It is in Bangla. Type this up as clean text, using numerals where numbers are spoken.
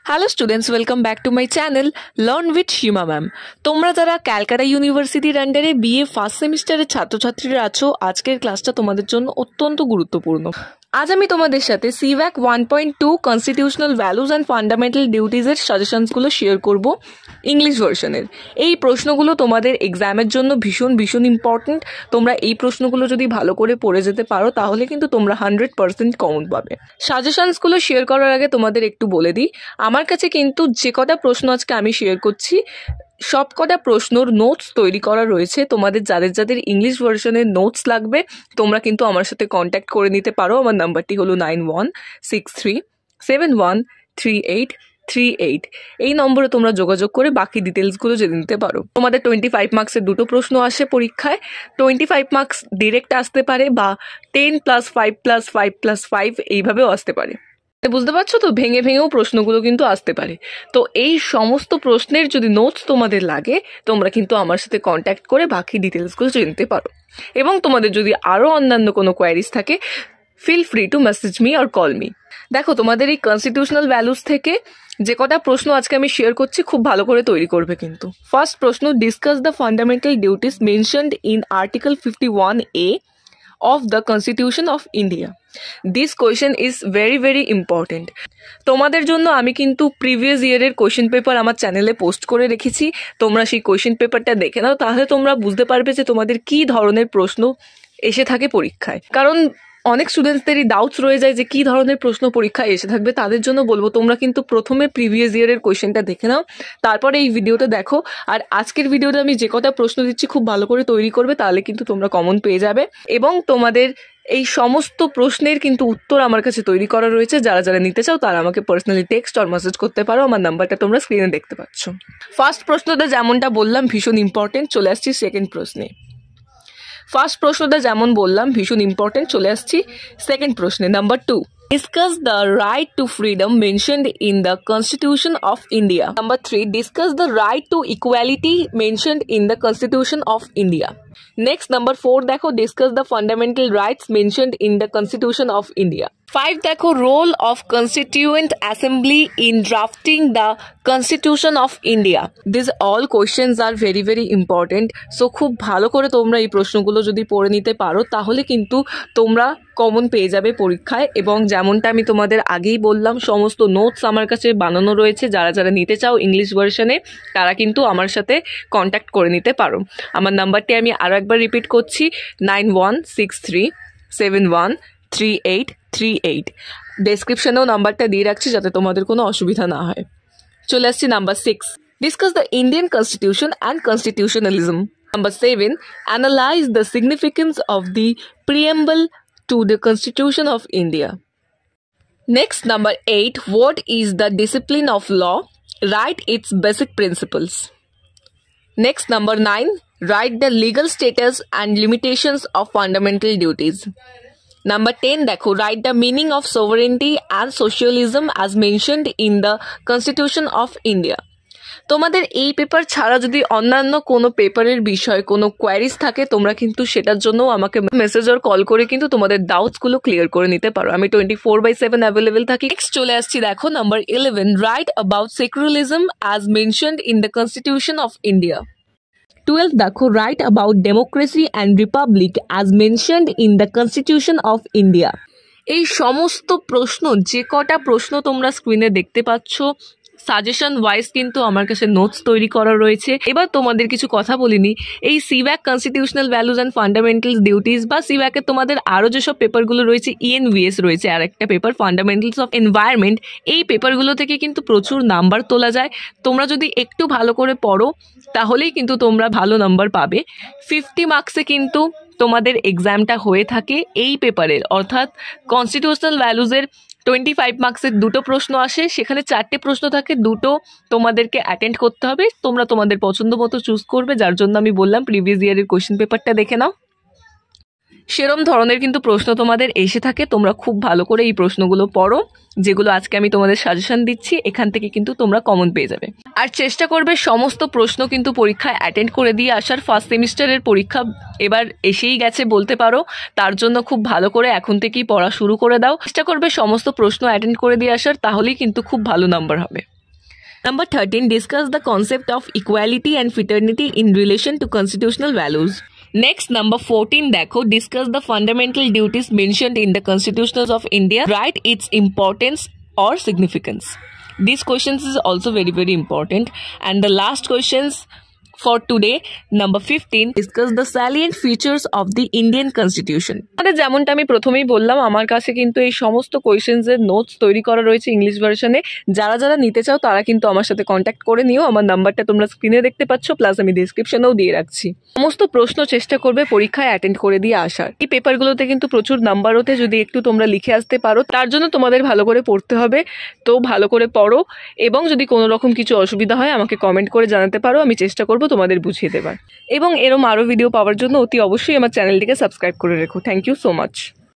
Hello students, welcome back to my channel learn with Seema ma'am. তোমরা যারা ক্যালকাটা ইউনিভার্সিটির আন্ডারে বিএ ফার্স্ট সেমিস্টারের ছাত্রছাত্রীরা আছো, আজকের ক্লাসটা তোমাদের জন্য অত্যন্ত গুরুত্বপূর্ণ। আজ আমি তোমাদের সাথে CVAC 1.2 constitutional values and fundamental ডিউটিজের সাজেশনসগুলো শেয়ার করব ইংলিশ ভার্সনের। এই প্রশ্নগুলো তোমাদের এক্সামের জন্য ভীষণ ইম্পর্টেন্ট। তোমরা এই প্রশ্নগুলো যদি ভালো করে পড়ে যেতে পারো তাহলে কিন্তু তোমরা 100% কমন পাবে। সাজেশনসগুলো শেয়ার করার আগে তোমাদের একটু বলে দিই, আমার কাছে কিন্তু যে কটা প্রশ্ন আজকে আমি শেয়ার করছি সব কটা প্রশ্নর নোটস তৈরি করা রয়েছে। তোমাদের যাদের ইংলিশ ভার্সনের নোটস লাগবে তোমরা কিন্তু আমার সাথে কন্ট্যাক্ট করে নিতে পারো। আমার নাম্বারটি হলো 9163713838। এই নম্বরে তোমরা যোগাযোগ করে বাকি ডিটেলসগুলো জেনে নিতে পারো। তোমাদের 25 মার্কসের দুটো প্রশ্ন আসে পরীক্ষায়। 25 মার্কস ডিরেক্ট আসতে পারে বা 10+5+5+5 এইভাবেও আসতে পারে। বুঝতে পারছো তো, ভেঙেও প্রশ্নগুলো কিন্তু আসতে পারে। তো এই সমস্ত প্রশ্নের যদি নোটস তোমাদের লাগে তোমরা কিন্তু আমার সাথে কন্ট্যাক্ট করে বাকি ডিটেলসগুলো জানতে পারো। এবং তোমাদের যদি আরও অন্যান্য কোনো কোয়ারিজ থাকে feel free to message me or call me. দেখো, তোমাদের এই কনস্টিটিউশনাল ভ্যালুস থেকে যে কটা প্রশ্ন আজকে আমি শেয়ার করছি খুব ভালো করে তৈরি করবে কিন্তু। ফার্স্ট প্রশ্ন, discuss the fundamental duties mentioned in article 51A of the Constitution of India. This question is very important. তোমাদের জন্য আমি কিন্তু প্রিভিয়াস ইয়ারের কোয়েশ্চেন পেপার আমার চ্যানেলে পোস্ট করে রেখেছি। তোমরা সেই কোয়েশ্চেন পেপারটা দেখে নাও, তাহলে তোমরা বুঝতে পারবে যে তোমাদের কি ধরনের প্রশ্ন এসে থাকে পরীক্ষায়। কারণ অনেক স্টুডেন্টসদেরই ডাউটস রয়ে যায় যে কি ধরনের প্রশ্ন পরীক্ষায় এসে থাকবে। তাদের জন্য বলবো তোমরা কিন্তু প্রথমে প্রিভিয়াস ইয়ারের কোয়েশ্চেনটা দেখে নাও, তারপরে এই ভিডিওটা দেখো। আর আজকের ভিডিওটা আমি যে কটা প্রশ্ন দিচ্ছি খুব ভালো করে তৈরি করবে, তাহলে কিন্তু তোমরা কমন পেয়ে যাবে। এবং তোমাদের এই সমস্ত প্রশ্নের কিন্তু উত্তর আমার কাছে তৈরি করা রয়েছে। যারা নিতে চাও তারা আমাকে পার্সোনালি টেক্সট আর মেসেজ করতে পারো। আমার নাম্বারটা তোমরা স্ক্রিনে দেখতে পাচ্ছ। ফার্স্ট প্রশ্নটা যেমনটা বললাম ভীষণ ইম্পর্টেন্ট, চলে আসছি সেকেন্ড প্রশ্নে। ফার্স্ট প্রশ্নটা যেমন বললাম ভীষণ ইম্পর্টেন্ট, চলে আসছি সেকেন্ড প্রশ্নে। Number 2, discuss the right to freedom mentioned in the Constitution of India. Number 3, discuss the right to equality mentioned in the Constitution of India. Next, number 4 দেখো, discuss the fundamental rights mentioned in the Constitution of India. 5 দেখো, role of Constituent Assembly in drafting the Constitution of India. These all questions are very important. So খুব ভালো করে তোমরা এই প্রশ্নগুলো যদি পড়ে নিতে পারো তাহলে কিন্তু তোমরা কমন পেয়ে যাবে পরীক্ষায়। এবং যেমনটা আমি তোমাদের আগেই বললাম, সমস্ত নোটস আমার কাছে বানানো রয়েছে। যারা নিতে চাও ইংলিশ ভার্সনে তারা কিন্তু আমার সাথে কন্ট্যাক্ট করে নিতে পারো। আমার নাম্বারটি আমি আরও একবার রিপিট করছি, 9163713838। ডেসক্রিপশনেও নাম্বারটা দিয়ে রাখছি যাতে তোমাদের কোনো অসুবিধা না হয়। চলে আসছি number 6, discuss the Indian constitution and কনস্টিটিউশনালিজম। Number 7, analyze the significance of the preamble to the Constitution of India. Next, number 8, what is the discipline of law? Write its basic principles. Next, number 9, write the legal status and limitations of fundamental duties. Number 10 দেখো, write the meaning of sovereignty and socialism as mentioned in the Constitution of India. তোমাদের এই পেপার ছাড়া যদি অন্যান্য কোনো পেপারের বিষয়ে কোনো কোয়ারিজ থাকে তোমরা কিন্তু সেটার জন্য আমাকে মেসেজ আর কল করে কিন্তু তোমাদের ডাউটসগুলো ক্লিয়ার করে নিতে পারো। আমি 24/7 অ্যাভেলেবেল থাকি। নেক্সট চলে আসছি দেখো, number 11, right about secularism as mentioned in the constitution of India. 12 দেখো, right about democracy and Republic as mentioned in the constitution of India. এই সমস্ত প্রশ্ন, যে কটা প্রশ্ন তোমরা স্ক্রিনে দেখতে পাচ্ছ, সাজেশন ওয়াইজ কিন্তু আমার কাছে নোটস তৈরি করা রয়েছে। এবার তোমাদের কিছু কথা বলিনি, এই CVAC constitutional values and fundamentals duties বা সিভ্যাকের তোমাদের আরও যেসব পেপারগুলো রয়েছে, ENVS রয়েছে আর একটা পেপার, ফান্ডামেন্টালস অফ এনভায়রনমেন্ট, এই পেপারগুলো থেকে কিন্তু প্রচুর নাম্বার তোলা যায়। তোমরা যদি একটু ভালো করে পড়ো তাহলেই কিন্তু তোমরা ভালো নাম্বার পাবে। 50 মার্কসে কিন্তু তোমাদের এক্সামটা হয়ে থাকে এই পেপারের, অর্থাৎ কনস্টিটিউশনাল ভ্যালুজের 25 মার্কসের দুটো প্রশ্ন আসে, সেখানে 4টে প্রশ্ন থাকে, দুটো তোমাদেরকে অ্যাটেন্ড করতে হবে। তোমরা তোমাদের পছন্দ মতো চুজ করবে, যার জন্য আমি বললাম প্রিভিয়াস ইয়ারের কোয়েশ্চেন পেপারটা দেখে নাও। সেরম ধরনের কিন্তু প্রশ্ন তোমাদের এসে থাকে। তোমরা খুব ভালো করে এই প্রশ্নগুলো পড়ো, যেগুলো আজকে আমি তোমাদের সাজেশন দিচ্ছি, এখান থেকে কিন্তু তোমরা কমন পেয়ে যাবে। আর চেষ্টা করবে সমস্ত প্রশ্ন কিন্তু পরীক্ষায় অ্যাটেন্ড করে দিয়ে আসার। ফার্স্ট সেমিস্টারের পরীক্ষা এবার এসেই গেছে বলতে পারো, তার জন্য খুব ভালো করে এখন থেকেই পড়া শুরু করে দাও। চেষ্টা করবে সমস্ত প্রশ্ন অ্যাটেন্ড করে দিয়ে আসার, তাহলেই কিন্তু খুব ভালো নাম্বার হবে। Number 13, discuss the concept of equality and fraternity in relation to constitutional values. Next, number 14, देखो, discuss the fundamental duties mentioned in the constitutions of India. Write its importance or significance. These questions is also very important. And the last questions for today, number 15, discuss the salient features of the Indian Constitution. যেমনটা আমি প্রথমেই বললাম, আমার কাছে কিন্তু এই সমস্ত কোয়েশ্চেন্স এর নোটস তৈরি করা রয়েছে ইংলিশ ভার্সনে। যারা নিতে চাও তারা কিন্তু আমার সাথে কন্ট্যাক্ট করে নিও। আমার নাম্বারটা তোমরা স্ক্রিনে দেখতে পাচ্ছ, প্লাস আমি ডেসক্রিপশনেও দিয়ে রাখছি। সমস্ত প্রশ্ন চেষ্টা করবে পরীক্ষায় অ্যাটেন্ড করে দিয়ে আসার। এই পেপারগুলোতে কিন্তু প্রচুর নাম্বার হতে, যদি একটু তোমরা লিখে আসতে পারো, তার জন্য তোমাদের ভালো করে পড়তে হবে। তো ভালো করে পড়ো, এবং যদি কোনো রকম কিছু অসুবিধা হয় আমাকে কমেন্ট করে জানাতে পারো, আমি চেষ্টা করবো তোমাদের বুঝিয়ে দেবার। এবং এরম আরও ভিডিও পাওয়ার জন্য অতি অবশ্যই আমার চ্যানেলটিকে সাবস্ক্রাইব করে রেখো। Thank you so much.